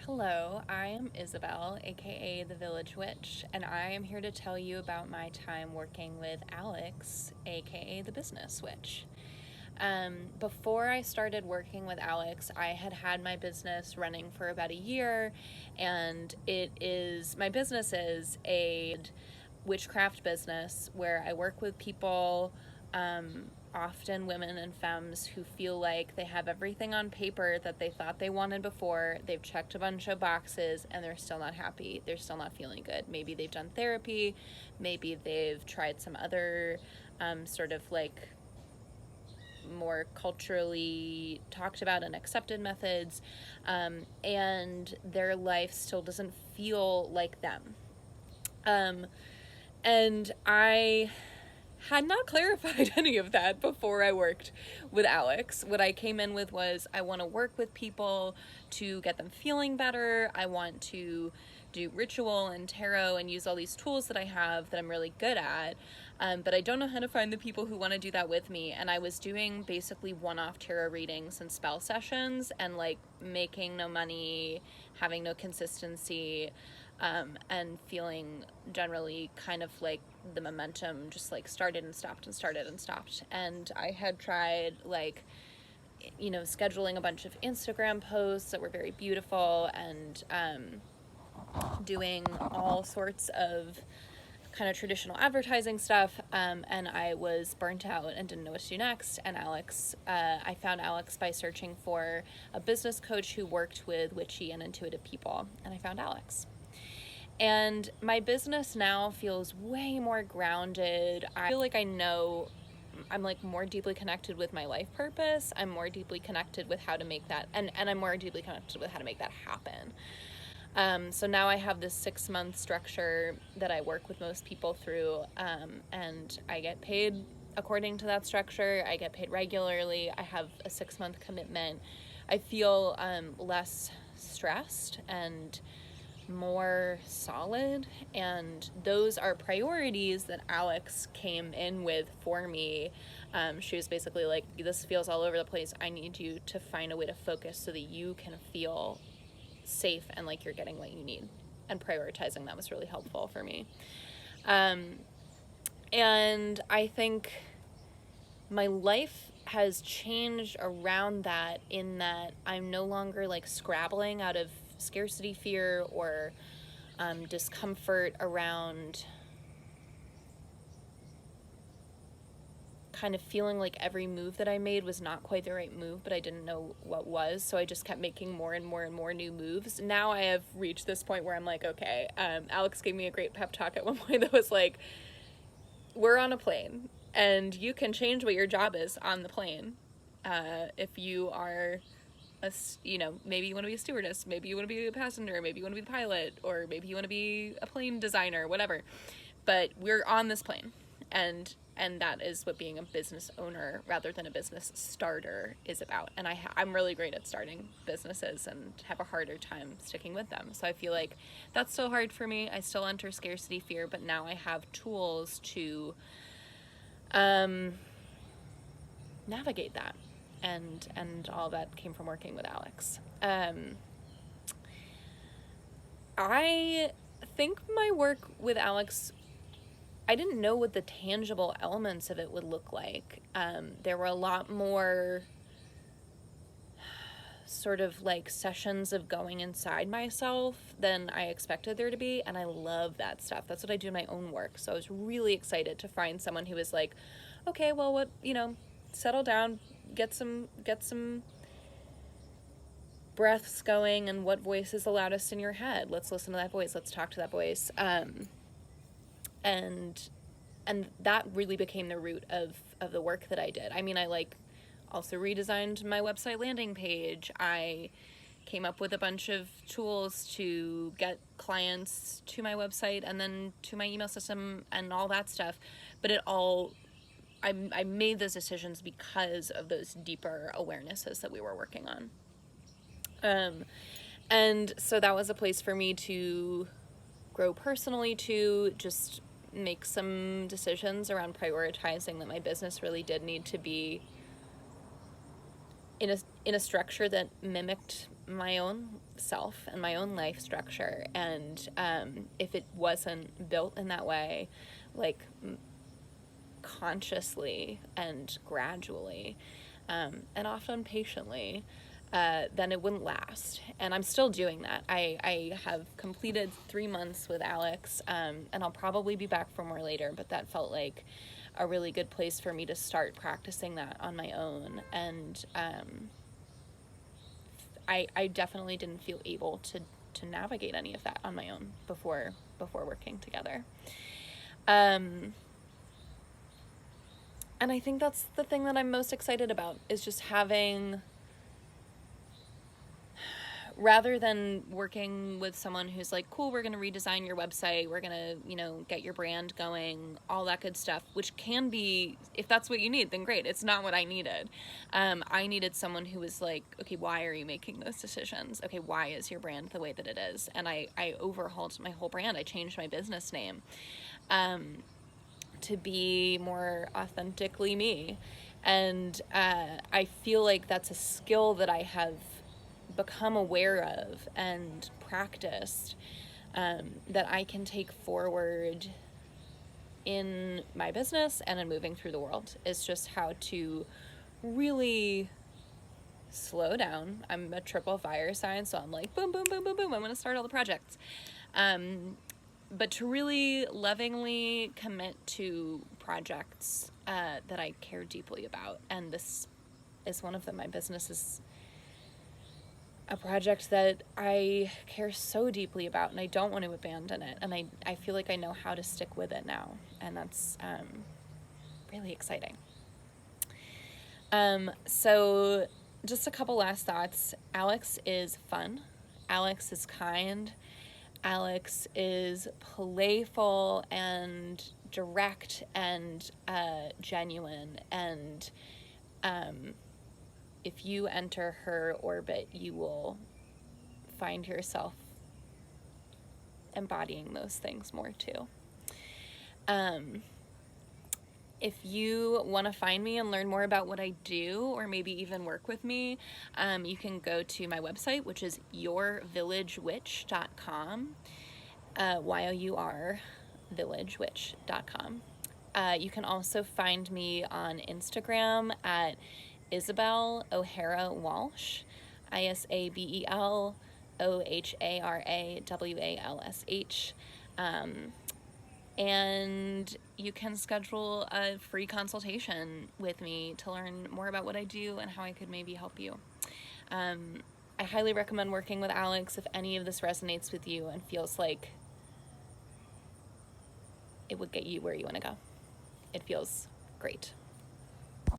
Hello, I am Isabel, aka the Village Witch, and I am here to tell you about my time working with Alex, aka the Business Witch. Before I started working with Alex, I had had my business running for about a year, and my business is a witchcraft business where I work with people, often women and femmes, who feel like they have everything on paper that they thought they wanted before. They've checked a bunch of boxes and they're still not happy. They're still not feeling good. Maybe they've done therapy. Maybe they've tried some other sort of like more culturally talked about and accepted methods, and their life still doesn't feel like them. And I had not clarified any of that before I worked with Alex. What I came in with was, I want to work with people to get them feeling better. I want to do ritual and tarot and use all these tools that I have that I'm really good at. But I don't know how to find the people who want to do that with me. And I was doing basically one-off tarot readings and spell sessions and like making no money, having no consistency, and feeling generally kind of like the momentum just like started and stopped and started and stopped. And I had tried like, scheduling a bunch of Instagram posts that were very beautiful and doing all sorts of kind of traditional advertising stuff, and I was burnt out and didn't know what to do next. And I found Alex by searching for a business coach who worked with witchy and intuitive people, and I found Alex. And my business now feels way more grounded. I feel like I'm like more deeply connected with my life purpose. I'm more deeply connected with how to make that, and I'm more deeply connected with how to make that happen. So now I have this 6-month structure that I work with most people through, and I get paid according to that structure. I get paid regularly. I have a 6-month commitment. I feel less stressed and more solid, and those are priorities that Alex came in with for me. She was basically like, this feels all over the place. I need you to find a way to focus so that you can feel safe and like you're getting what you need, and prioritizing that was really helpful for me. And I think my life has changed around that, in that I'm no longer like scrabbling out of scarcity fear or discomfort around kind of feeling like every move that I made was not quite the right move, but I didn't know what was. So I just kept making more and more and more new moves. Now I have reached this point where I'm like, okay, Alex gave me a great pep talk at one point that was like, we're on a plane and you can change what your job is on the plane. If you are maybe you want to be a stewardess, maybe you want to be a passenger, maybe you want to be the pilot, or maybe you want to be a plane designer, whatever. But we're on this plane, and that is what being a business owner rather than a business starter is about. And I'm really great at starting businesses and have a harder time sticking with them. So I feel like that's still hard for me. I still enter scarcity fear, but now I have tools to navigate that. And all that came from working with Alex. I think my work with Alex, I didn't know what the tangible elements of it would look like. There were a lot more sort of like sessions of going inside myself than I expected there to be, and I love that stuff. That's what I do in my own work. So I was really excited to find someone who was like, okay, well, settle down, get some breaths going, and what voice is the loudest in your head. Let's listen to that voice. Let's talk to that voice. And that really became the root of the work that I did. I mean, I also redesigned my website landing page. I came up with a bunch of tools to get clients to my website and then to my email system and all that stuff. But I made those decisions because of those deeper awarenesses that we were working on. And so that was a place for me to grow personally, to just make some decisions around prioritizing that my business really did need to be in a structure that mimicked my own self and my own life structure. And if it wasn't built in that way, like consciously and gradually, and often patiently, then it wouldn't last. And I'm still doing that. I have completed 3 months with Alex, and I'll probably be back for more later, but that felt like a really good place for me to start practicing that on my own. And I definitely didn't feel able to navigate any of that on my own before working together. And I think that's the thing that I'm most excited about, is just having, rather than working with someone who's like, cool, we're going to redesign your website, we're going to, get your brand going, all that good stuff, which can be, if that's what you need, then great. It's not what I needed. I needed someone who was like, okay, why are you making those decisions? Okay, why is your brand the way that it is? And I overhauled my whole brand. I changed my business name to be more authentically me. And I feel like that's a skill that I have become aware of and practiced, that I can take forward in my business and in moving through the world. Is just how to really slow down. I'm a triple fire sign, so I'm like, boom, boom, boom, boom, boom, I'm going to start all the projects. But to really lovingly commit to projects that I care deeply about. And this is one of them. My business is a project that I care so deeply about, and I don't want to abandon it. And I feel like I know how to stick with it now. And that's really exciting. So just a couple last thoughts. Alex is fun. Alex is kind. Alex is playful and direct and genuine. And if you enter her orbit, you will find yourself embodying those things more too. If you want to find me and learn more about what I do, or maybe even work with me, you can go to my website, which is yourvillagewitch.com, yourvillagewitch.com. You can also find me on Instagram at Isabel O'Hara Walsh, ISABEL OHARAWALSH. And you can schedule a free consultation with me to learn more about what I do and how I could maybe help you. I highly recommend working with Alex if any of this resonates with you and feels like it would get you where you want to go. It feels great.